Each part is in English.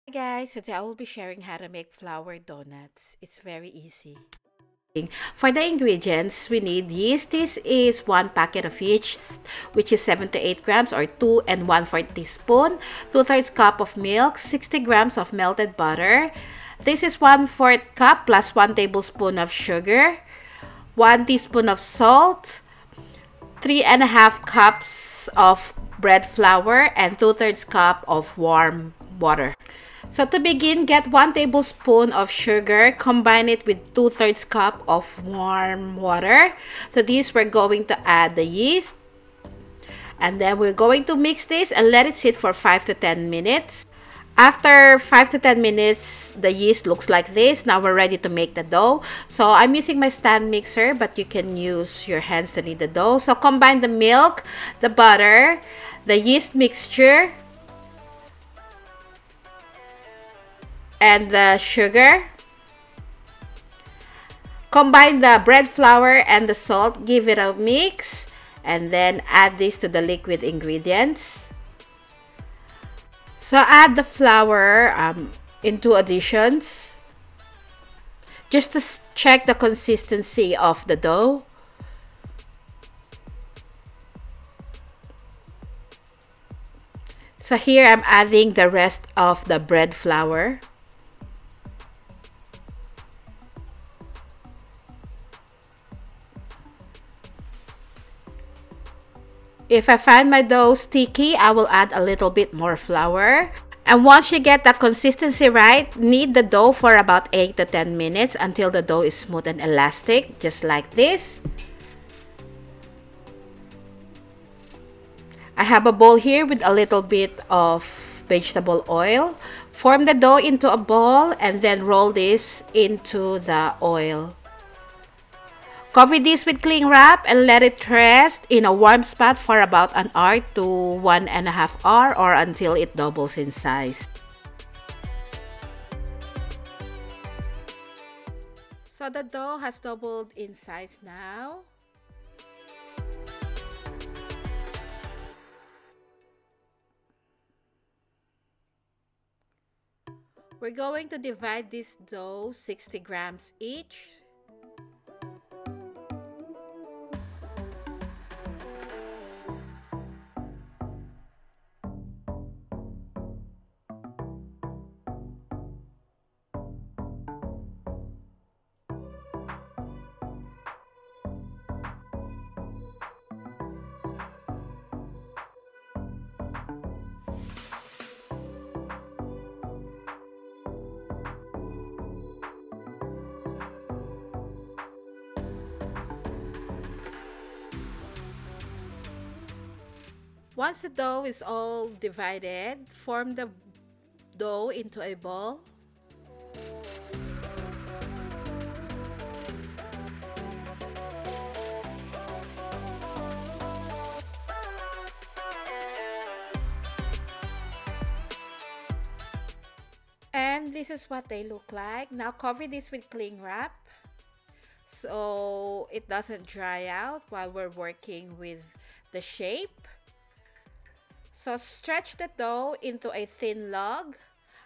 Hi guys, today I will be sharing how to make flour donuts. It's very easy. For the ingredients, we need yeast. This is 1 packet of yeast, which is 7 to 8 grams or 2 and 1/4 teaspoon, 2/3 cup of milk, 60 grams of melted butter. This is 1/4 cup plus 1 tablespoon of sugar, 1 teaspoon of salt, 3.5 cups of bread flour, and 2/3 cup of warm water. So to begin, get 1 tablespoon of sugar, combine it with 2/3 cup of warm water. To this, we're going to add the yeast. And then we're going to mix this and let it sit for 5 to 10 minutes. After 5 to 10 minutes, the yeast looks like this. Now we're ready to make the dough. So I'm using my stand mixer, but you can use your hands to knead the dough. So combine the milk, the butter, the yeast mixture, and the sugar. Combine the bread flour and the salt, give it a mix, and then add this to the liquid ingredients. So add the flour into additions just to check the consistency of the dough. So here I'm adding the rest of the bread flour. If I find my dough sticky, I will add a little bit more flour. And once you get the consistency right, knead the dough for about 8 to 10 minutes until the dough is smooth and elastic, just like this. I have a bowl here with a little bit of vegetable oil. Form the dough into a ball and then roll this into the oil. Cover this with cling wrap and let it rest in a warm spot for about an hour to 1.5 hours or until it doubles in size. So the dough has doubled in size now. We're going to divide this dough 60 grams each. Once the dough is all divided, form the dough into a ball. And this is what they look like. Now cover this with cling wrap so it doesn't dry out while we're working with the shape. So stretch the dough into a thin log,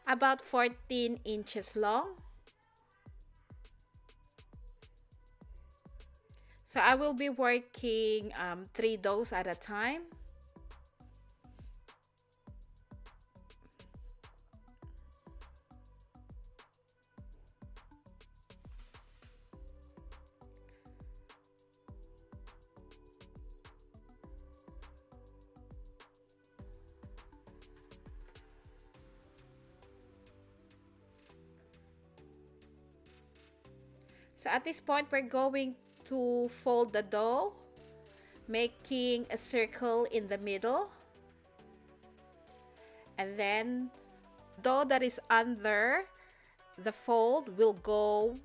about 14 inches long. So I will be working 3 doughs at a time. So at this point, we're going to fold the dough, making a circle in the middle. And then dough that is under the fold will go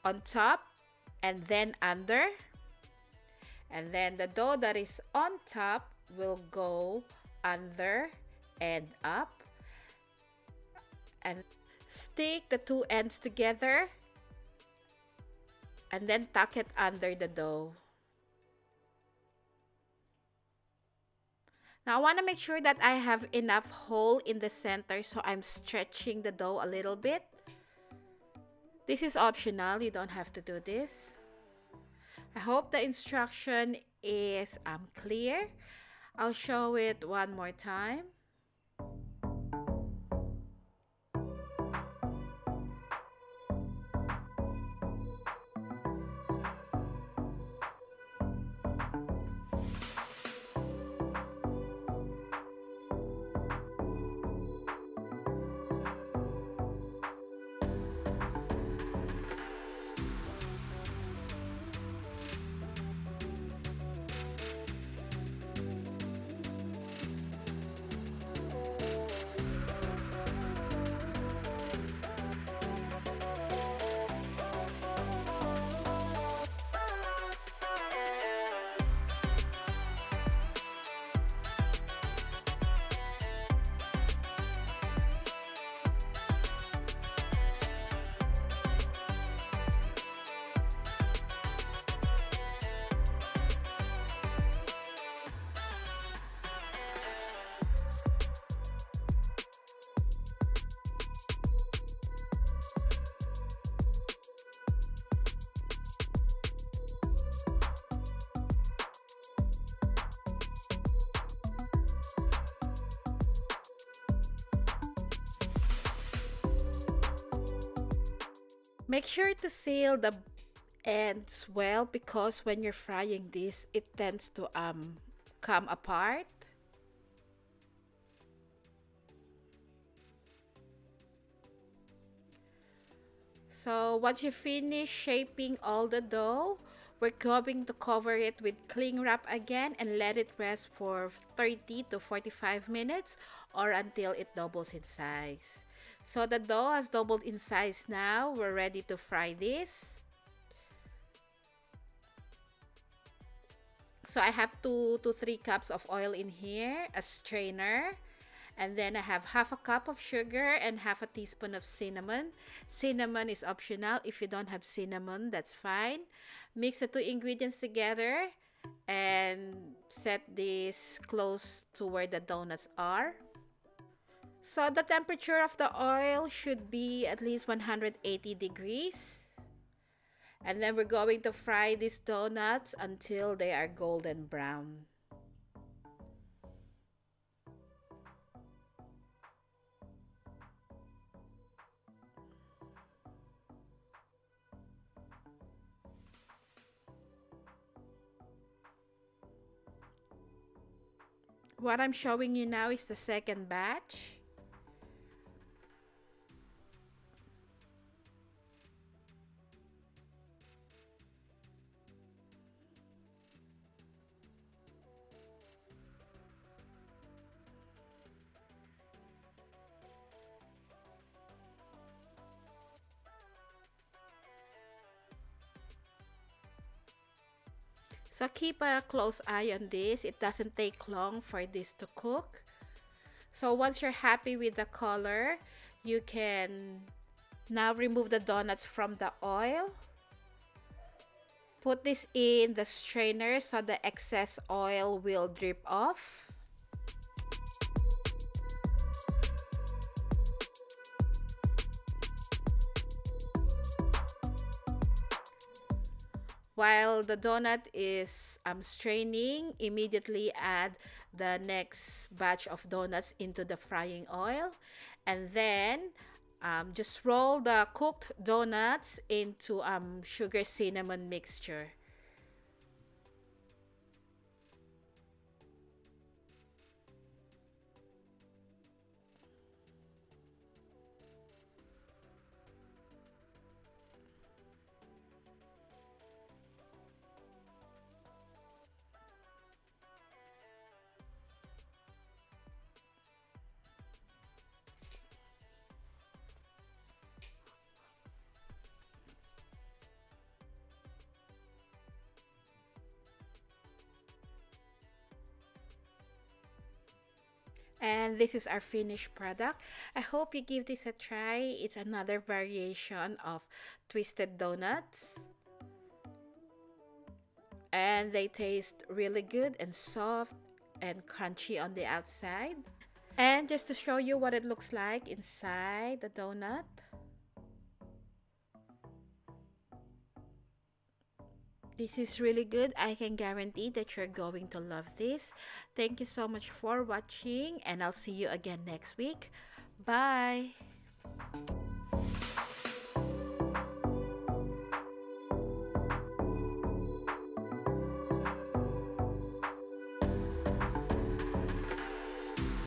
on top and then under. And then the dough that is on top will go under and up. And stick the two ends together and then tuck it under the dough. Now I want to make sure that I have enough hole in the center, so I'm stretching the dough a little bit. This is optional, you don't have to do this. I hope the instruction is clear. I'll show it one more time. Make sure to seal the ends well, because when you're frying this, it tends to come apart. So once you finish shaping all the dough, we're going to cover it with cling wrap again and let it rest for 30 to 45 minutes or until it doubles in size. So the dough has doubled in size now. We're ready to fry this. So I have 2 to 3 cups of oil in here, a strainer, and then I have half a cup of sugar and half a teaspoon of cinnamon. Cinnamon is optional. If you don't have cinnamon, that's fine. Mix the two ingredients together and set this close to where the donuts are. So the temperature of the oil should be at least 180 degrees. And then we're going to fry these donuts until they are golden brown. What I'm showing you now is the second batch. So keep a close eye on this. It doesn't take long for this to cook. So once you're happy with the color, you can now remove the donuts from the oil. Put this in the strainer so the excess oil will drip off. While the donut is straining, immediately add the next batch of donuts into the frying oil, and then just roll the cooked donuts into sugar cinnamon mixture. And this is our finished product. I hope you give this a try. It's another variation of twisted donuts. And they taste really good and soft and crunchy on the outside. And just to show you what it looks like inside the donut. This is really good. I can guarantee that you're going to love this. Thank you so much for watching, and I'll see you again next week. Bye!